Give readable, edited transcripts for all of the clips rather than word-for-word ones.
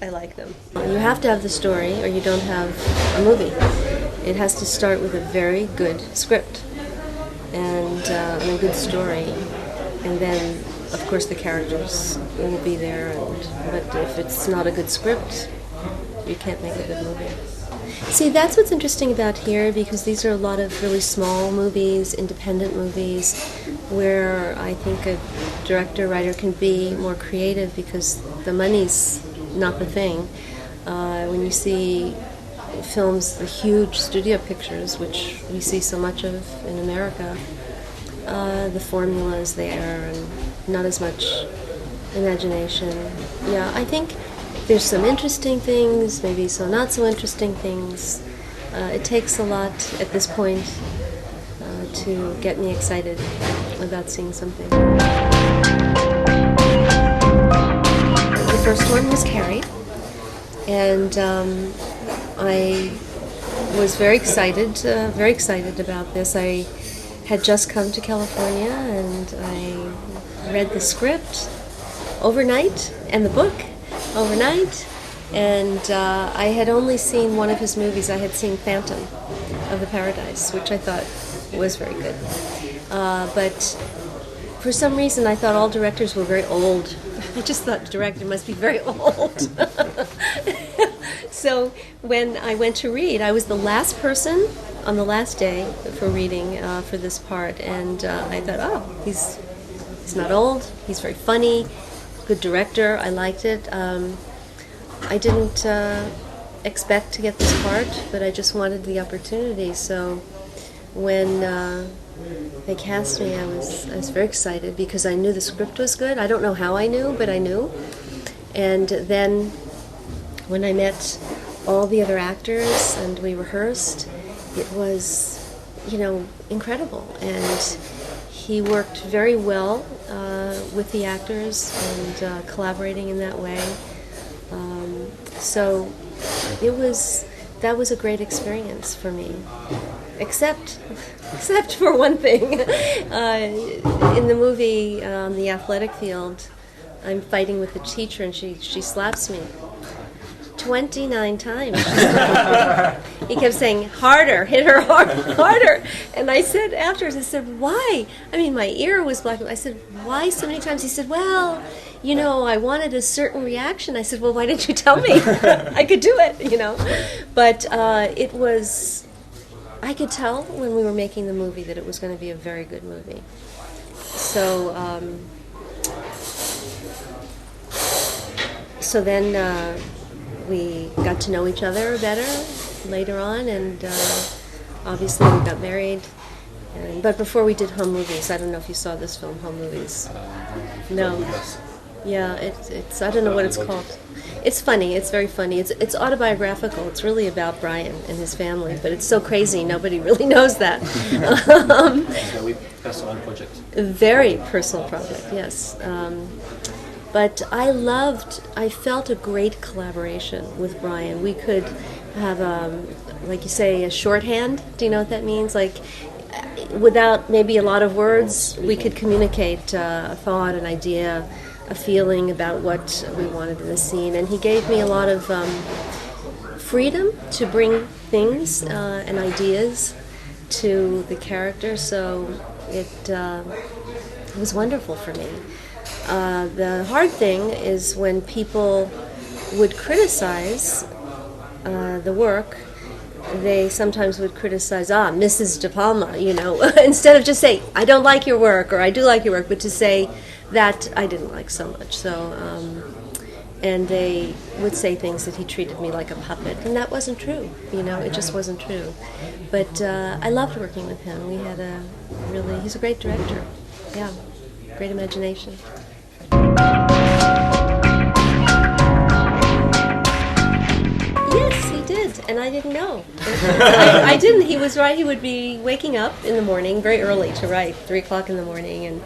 I like them. You have to have the story or you don't have a movie. It has to start with a very good script and a good story. And then, of course, the characters will be there. But if it's not a good script, you can't make a good movie. See, that's what's interesting about here, because these are a lot of really small movies, independent movies, where I think a director, writer can be more creative because the money's not the thing. When you see films, the huge studio pictures, which we see so much of in America, the formula is there and not as much imagination. Yeah, I think there's some interesting things, maybe some not so interesting things. It takes a lot at this point to get me excited about seeing something. The first one was Carrie, and I was very excited about this. I had just come to California, and I read the script overnight and the book overnight, and I had only seen one of his movies. I had seen Phantom of the Paradise, which I thought was very good. But for some reason, I thought all directors were very old. I just thought the director must be very old. So when I went to read, I was the last person on the last day for reading for this part, and I thought, oh, he's not old, he's very funny, good director, I liked it. I didn't expect to get this part, but I just wanted the opportunity. So when they cast me, I was very excited because I knew the script was good. I don't know how I knew, but I knew. And then when I met all the other actors and we rehearsed, it was, incredible. And he worked very well with the actors and collaborating in that way. So that was a great experience for me. Except for one thing. In the movie, on the athletic field, I'm fighting with the teacher and she slaps me 29 times. He kept saying, harder, hit her harder. And I said afterwards, why? I mean, my ear was black. I said, why so many times? He said, well, I wanted a certain reaction. I said, well, why didn't you tell me? I could do it, But it was, I could tell when we were making the movie that it was going to be a very good movie. So, then we got to know each other better later on, and obviously we got married. But before we did home movies, I don't know if you saw this film, Home Movies. No. Yeah, it's I don't know what it's called. It's funny. It's very funny. It's autobiographical. It's really about Brian and his family, but it's so crazy nobody really knows that. Very personal project. Very personal project, yes. But I felt a great collaboration with Brian. We could have, like you say, a shorthand. Do you know what that means? Like, without maybe a lot of words, we could communicate a thought, an idea, a feeling about what we wanted in the scene. And he gave me a lot of freedom to bring things and ideas to the character, so it was wonderful for me. The hard thing is when people would criticize the work, they sometimes would criticize, Mrs. De Palma, instead of just say, I don't like your work, or I do like your work, but to say that I didn't like so much. So, and they would say things that he treated me like a puppet, and that wasn't true, it just wasn't true. But I loved working with him. He's a great director. Yeah, great imagination. Yes, he did, and I didn't know. I didn't. He was right. He would be waking up in the morning very early to write, 3 o'clock in the morning, and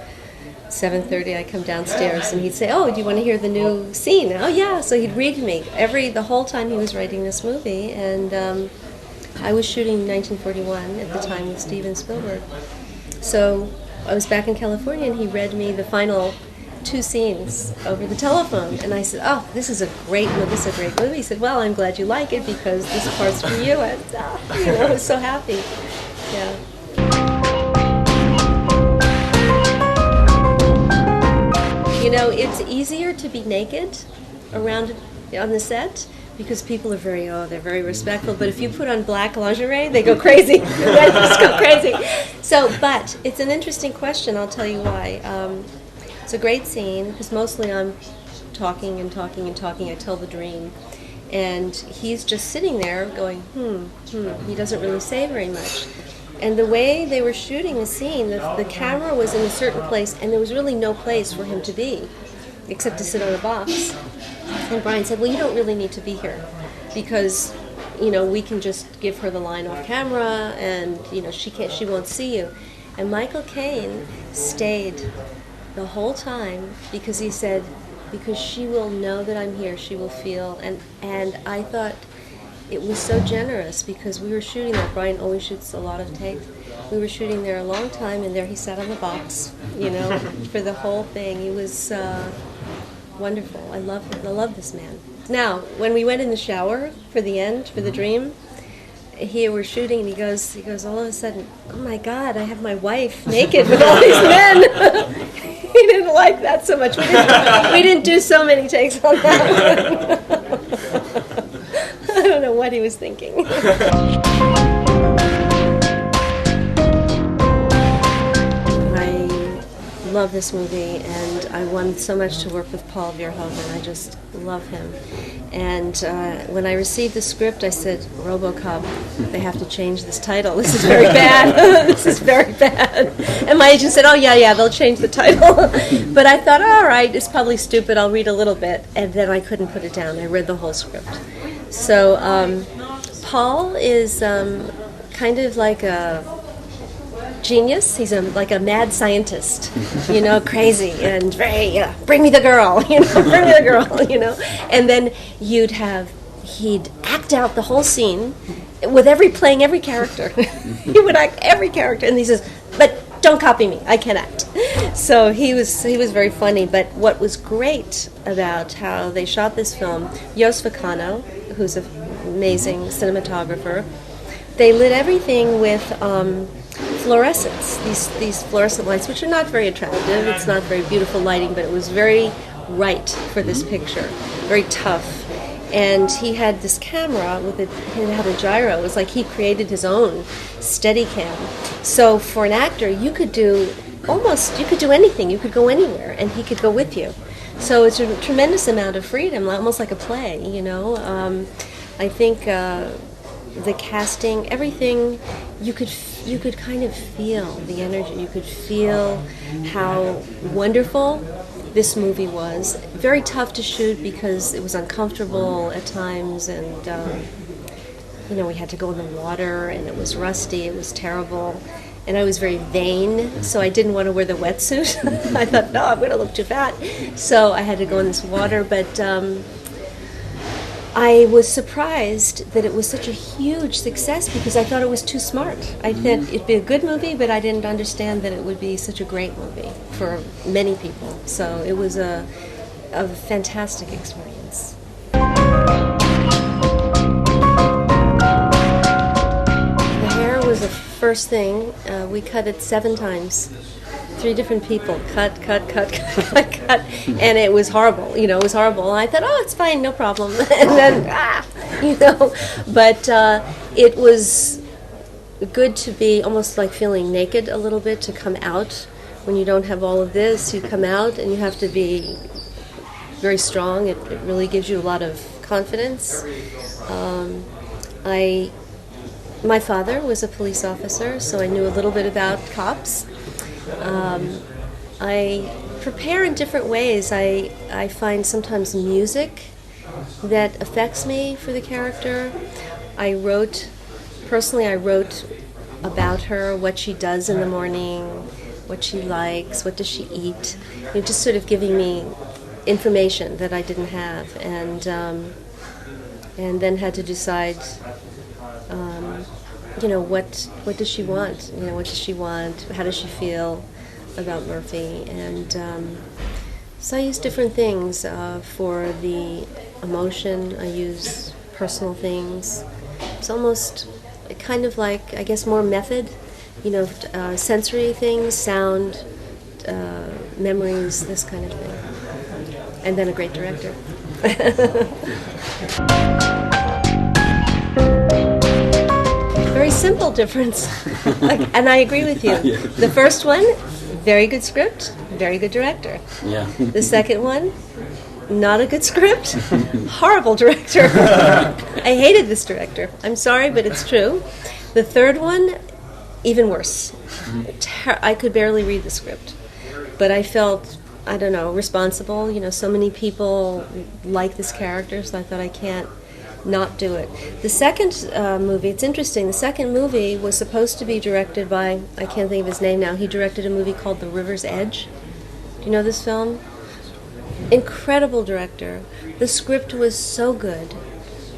7:30 I come downstairs, and he'd say, oh, do you want to hear the new scene? Oh, yeah. So he'd read to me the whole time he was writing this movie, and I was shooting 1941 at the time with Steven Spielberg. So I was back in California, and he read me the final shot 2 scenes over the telephone. And I said, oh, this is a great movie. This is a great movie. He said, well, I'm glad you like it because this part's for you. And, I was so happy. Yeah. It's easier to be naked around on the set because people are they're very respectful. But if you put on black lingerie, they go crazy. They just go crazy. But it's an interesting question. I'll tell you why. It's a great scene because mostly I'm talking and talking and talking. I tell the dream. And he's just sitting there going, He doesn't really say very much. And the way they were shooting the scene, the camera was in a certain place, and there was really no place for him to be, except to sit on a box. And Brian said, well, you don't really need to be here, because, we can just give her the line off camera, and, she won't see you. And Michael Caine stayed the whole time, because he said, because she will know that I'm here, she will feel, and I thought, it was so generous because we were shooting there. Brian always shoots a lot of tape. We were shooting there a long time, and there he sat on the box, for the whole thing. He was wonderful. I love this man. Now, when we went in the shower for the end, for the dream, here we're shooting, and he goes all of a sudden, oh my God, I have my wife naked with all these men. He didn't like that so much. We didn't do so many takes on that one. I don't know what he was thinking. I love this movie, and I wanted so much to work with Paul Verhoeven. I just love him. And when I received the script, I said, Robocop, they have to change this title. This is very bad. This is very bad. And my agent said, oh, yeah, they'll change the title. But I thought, all right, it's probably stupid. I'll read a little bit. And then I couldn't put it down. I read the whole script. So Paul is kind of like a genius. He's like a mad scientist, crazy and very, bring me the girl, bring me the girl, And then he'd act out the whole scene with playing every character. He would act every character, and he says, but don't copy me, I can act. So he was very funny. But what was great about how they shot this film, Jos Vacano, who's an amazing cinematographer, they lit everything with fluorescents, these fluorescent lights, which are not very attractive. It's not very beautiful lighting, but it was very right for this picture, very tough. And he had this camera it had a gyro. It was like he created his own Steadicam. So for an actor, you could do anything. You could go anywhere, and he could go with you. So it's a tremendous amount of freedom, almost like a play, I think the casting, everything, you could kind of feel the energy. You could feel how wonderful this movie was. Very tough to shoot because it was uncomfortable at times, and we had to go in the water, and it was rusty. It was terrible. And I was very vain, so I didn't want to wear the wetsuit. I thought, no, I'm going to look too fat. So I had to go in this water, but I was surprised that it was such a huge success because I thought it was too smart. I thought it'd be a good movie, but I didn't understand that it would be such a great movie for many people. So it was a fantastic experience. The hair was the first thing. We cut it 7 times. 3 different people, cut, and it was horrible, it was horrible. And I thought, oh, it's fine, no problem. And then, but it was good to be almost like feeling naked a little bit, to come out. When you don't have all of this, you come out and you have to be very strong. It really gives you a lot of confidence. My father was a police officer, so I knew a little bit about cops. I prepare in different ways. I find sometimes music that affects me for the character. I wrote about her, what she does in the morning, what she likes, what does she eat. Just sort of giving me information that I didn't have, and then had to decide, what does she want? What does she want? How does she feel about Murphy? And So I use different things for the emotion. I use personal things. It's almost kind of like, I guess, more method. Sensory things, sound, memories, this kind of thing. And then a great director. Very simple difference. And I agree with you. The first one, very good script, very good director. Yeah. The second one, not a good script, horrible director. I hated this director. I'm sorry, but it's true. The third one, even worse. I could barely read the script. But I felt, I don't know, responsible. So many people like this character, so I thought I can't not do it. The second movie, it's interesting, the second movie was supposed to be directed by, I can't think of his name now, he directed a movie called The River's Edge. Do you know this film? Incredible director. The script was so good.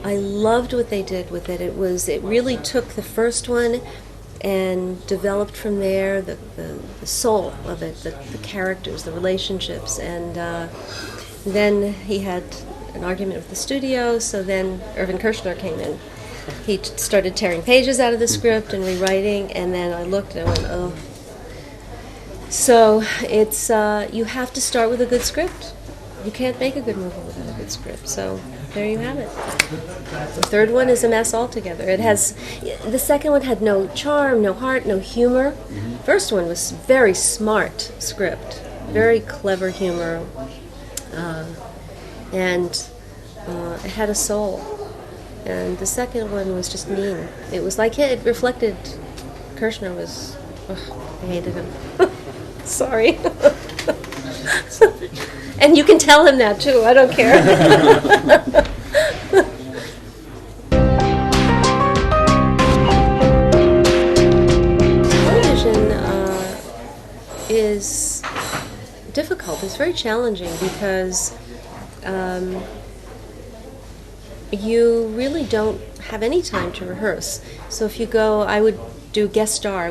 I loved what they did with it. It really took the first one and developed from there the soul of it, the characters, the relationships, and then he had an argument with the studio, so then Irvin Kershner came in. He started tearing pages out of the script and rewriting, and then I looked and I went, oh. So it's, you have to start with a good script. You can't make a good movie without a good script, so there you have it. The third one is a mess altogether. The second one had no charm, no heart, no humor. First one was very smart script, very clever humor, and it had a soul. And the second one was just mean. It was like it reflected. Kershner was. I hated him. Sorry. And you can tell him that too. I don't care. Television is difficult. It's very challenging because you really don't have any time to rehearse. So if you go, I would guest star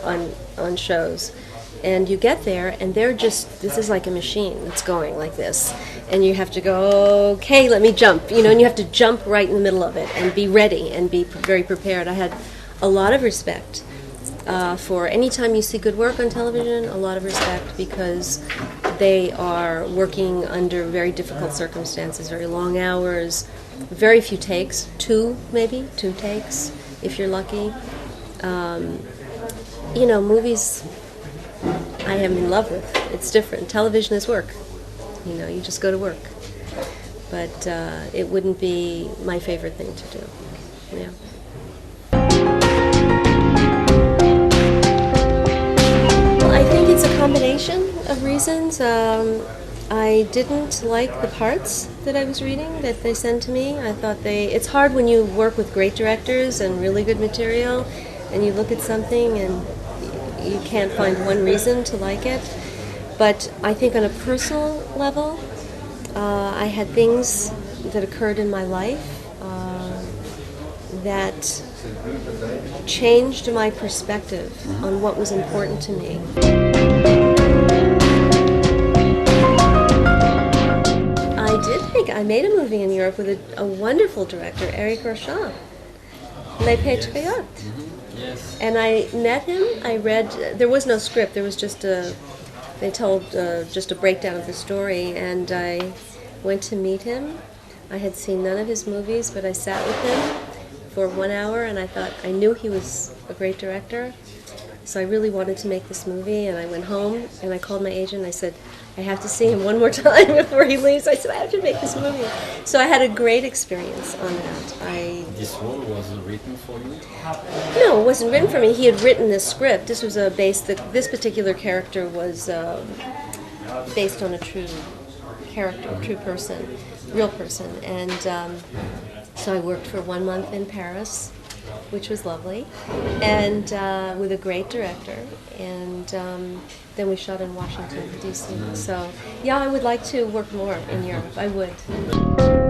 on shows. And you get there, and this is like a machine that's going like this. And you have to go, okay, let me jump, and you have to jump right in the middle of it and be ready and be very prepared. I had a lot of respect for any time you see good work on television, a lot of respect because they are working under very difficult circumstances, very long hours, very few takes, two takes, if you're lucky. Movies I am in love with. It's different. Television is work. You just go to work. But it wouldn't be my favorite thing to do. Yeah. Well, I think it's a combination of reasons. I didn't like the parts that I was reading that they sent to me. I thought it's hard when you work with great directors and really good material and you look at something and you can't find one reason to like it. But I think on a personal level, I had things that occurred in my life that changed my perspective on what was important to me. I made a movie in Europe with a wonderful director, Eric Rochon, Les Patriotes. Yes. And I met him, I read, there was no script, there was just they told just a breakdown of the story, and I went to meet him. I had seen none of his movies, but I sat with him for 1 hour, and I thought, I knew he was a great director, so I really wanted to make this movie, and I went home, and I called my agent, and I said, I have to see him one more time before he leaves. I said, I have to make this movie. So I had a great experience on that. This role was written for you? No, it wasn't written for me. He had written this script. This was this particular character was based on a true character, a true person, real person. And so I worked for 1 month in Paris, which was lovely, and with a great director. And then we shot in Washington, D.C. So, yeah, I would like to work more in Europe. I would.